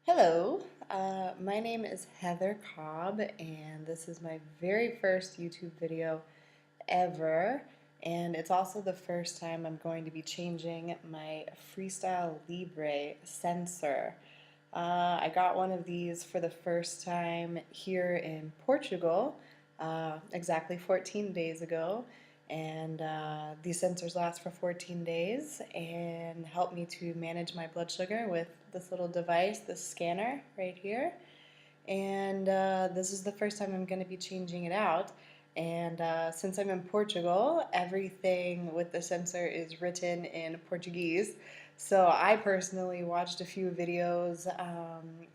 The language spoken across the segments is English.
Hello, my name is Heather Cobb, and this is my very first YouTube video ever, and it's also the first time I'm going to be changing my FreeStyle Libre sensor. I got one of these for the first time here in Portugal exactly 14 days ago, and these sensors last for 14 days and help me to manage my blood sugar with this little device, this scanner right here. And this is the first time I'm going to be changing it out. And since I'm in Portugal, everything with the sensor is written in Portuguese. So I personally watched a few videos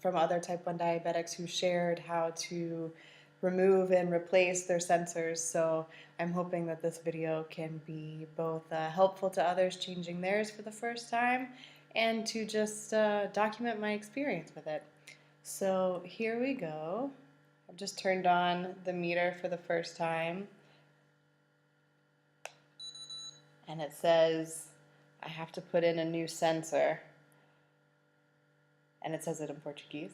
from other type 1 diabetics who shared how to remove and replace their sensors. So I'm hoping that this video can be both helpful to others changing theirs for the first time and to just document my experience with it. So here we go. I've just turned on the meter for the first time, and it says I have to put in a new sensor, and it says it in Portuguese.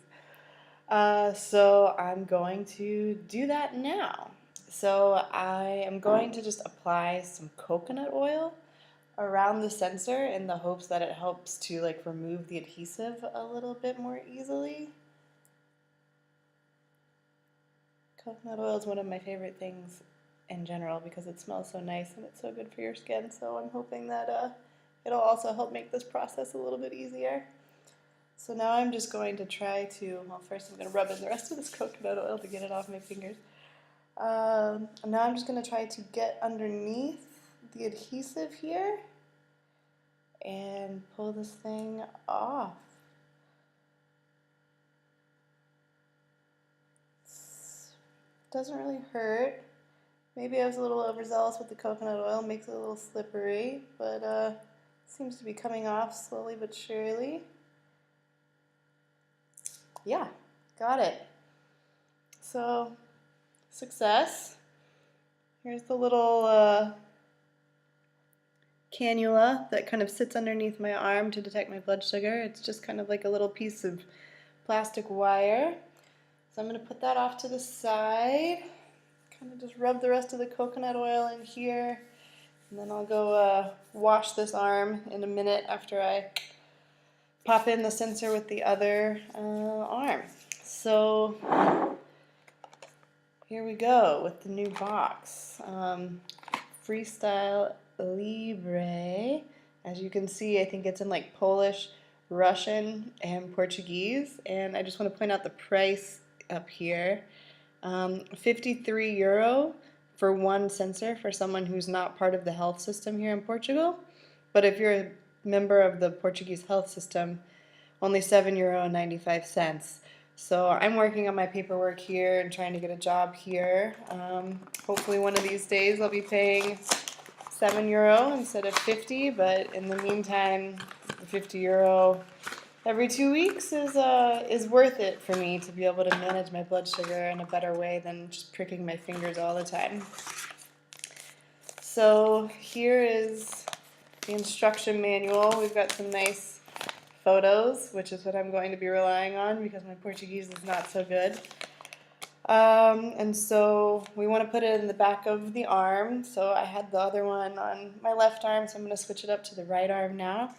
So I'm going to do that now. So I am going to just apply some coconut oil around the sensor in the hopes that it helps to remove the adhesive a little bit more easily. Coconut oil is one of my favorite things in general because it smells so nice and it's so good for your skin, so I'm hoping that it'll also help make this process a little bit easier. So now I'm just going to try to, well, first I'm going to rub in the rest of this coconut oil to get it off my fingers. And now I'm just going to try to get underneath the adhesive here and pull this thing off. Doesn't really hurt. Maybe I was a little overzealous with the coconut oil, makes it a little slippery, but seems to be coming off slowly but surely. Yeah, got it. So, success. Here's the little cannula that kind of sits underneath my arm to detect my blood sugar. It's just kind of like a little piece of plastic wire. So I'm going to put that off to the side, kind of just rub the rest of the coconut oil in here, and then I'll go wash this arm in a minute after I pop in the sensor with the other arm. So here we go with the new box. FreeStyle Libre. As you can see, I think it's in Polish, Russian, and Portuguese. And I just want to point out the price up here. 53 euro for one sensor for someone who's not part of the health system here in Portugal. But if you're a member of the Portuguese health system, only €7.95. So I'm working on my paperwork here and trying to get a job here. Hopefully one of these days I'll be paying €7 instead of 50, but in the meantime, €50 every 2 weeks is worth it for me to be able to manage my blood sugar in a better way than just pricking my fingers all the time. So here is the instruction manual. We've got some nice photos, which is what I'm going to be relying on because my Portuguese is not so good. And so we want to put it in the back of the arm. So I had the other one on my left arm, so I'm going to switch it up to the right arm now.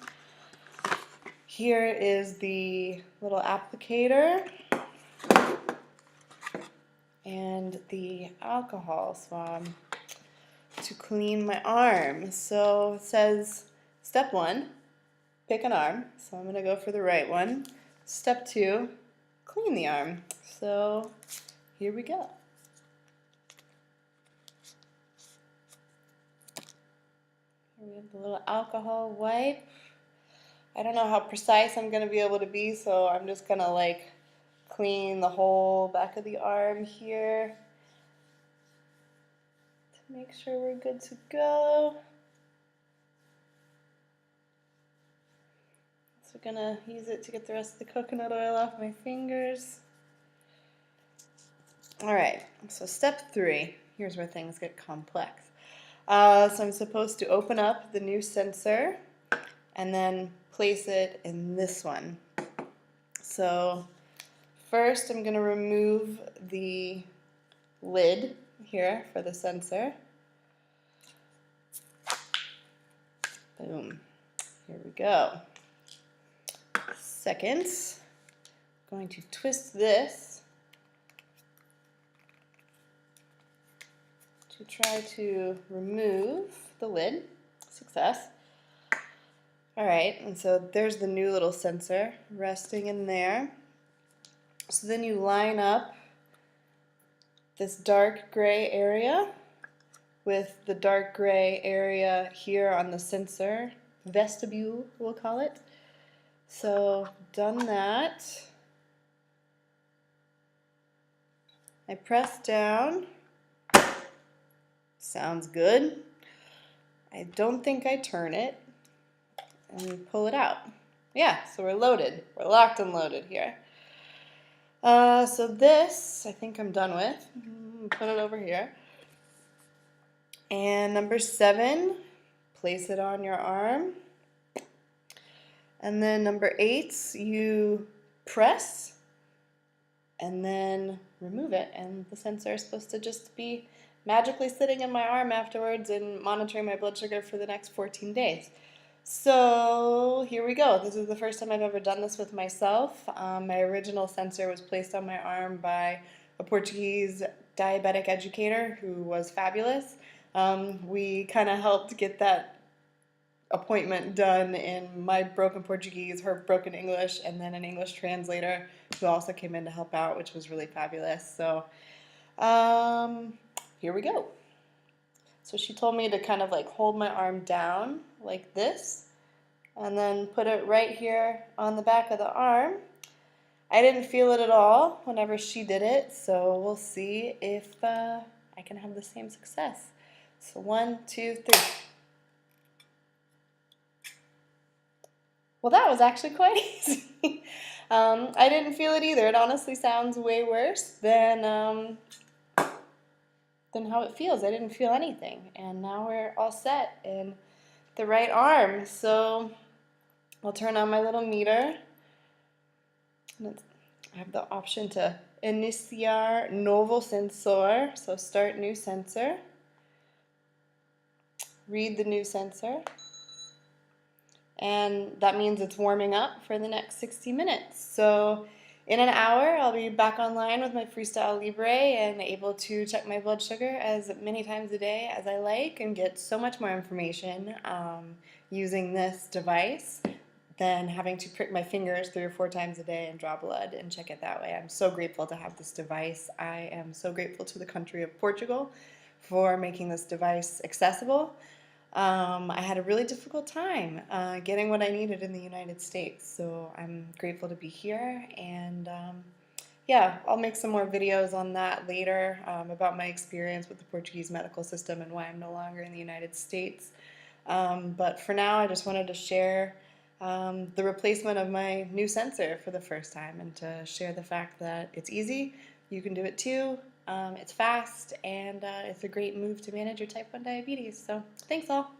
Here is the little applicator and the alcohol swab to clean my arm. So it says step 1, pick an arm. So I'm going to go for the right one. Step 2, clean the arm. So here we go. Here we have the little alcohol wipe. I don't know how precise I'm going to be able to be, so I'm just going to clean the whole back of the arm here to make sure we're good to go. So I'm going to use it to get the rest of the coconut oil off my fingers. Alright, so step 3. Here's where things get complex. So I'm supposed to open up the new sensor and then place it in this one. So first I'm going to remove the lid here for the sensor. Boom. Here we go. Second, I'm going to twist this to try to remove the lid. Success. Alright, and so there's the new little sensor resting in there. So then you line up this dark gray area with the dark gray area here on the sensor vestibule, we'll call it. So done that. I press down. Sounds good. I don't think I turn it. And we pull it out. Yeah, so we're loaded. We're locked and loaded here. So this, I think I'm done with. Put it over here. And number 7, place it on your arm. And then number 8, you press and then remove it. And the sensor is supposed to just be magically sitting in my arm afterwards and monitoring my blood sugar for the next 14 days. So here we go. This is the first time I've ever done this with myself. My original sensor was placed on my arm by a Portuguese diabetic educator who was fabulous. We kind of helped get that appointment done in my broken Portuguese, her broken English, and then an English translator who also came in to help out, which was really fabulous. So here we go. So she told me to kind of like hold my arm down like this and then put it right here on the back of the arm. I didn't feel it at all whenever she did it, so we'll see if I can have the same success. So 1, 2, 3. Well, that was actually quite easy. I didn't feel it either. It honestly sounds way worse than how it feels. I didn't feel anything, and now we're all set in the right arm. So I'll turn on my little meter. I have the option to iniciar novo sensor, so start new sensor. Read the new sensor, and that means it's warming up for the next 60 minutes. So in an hour, I'll be back online with my FreeStyle Libre and able to check my blood sugar as many times a day as I like and get so much more information using this device than having to prick my fingers 3 or 4 times a day and draw blood and check it that way. I'm so grateful to have this device. I am so grateful to the country of Portugal for making this device accessible. I had a really difficult time getting what I needed in the United States, so I'm grateful to be here, and yeah, I'll make some more videos on that later about my experience with the Portuguese medical system and why I'm no longer in the United States. But for now, I just wanted to share the replacement of my new sensor for the first time and to share the fact that it's easy, you can do it too. It's fast, and it's a great move to manage your type 1 diabetes. So thanks all.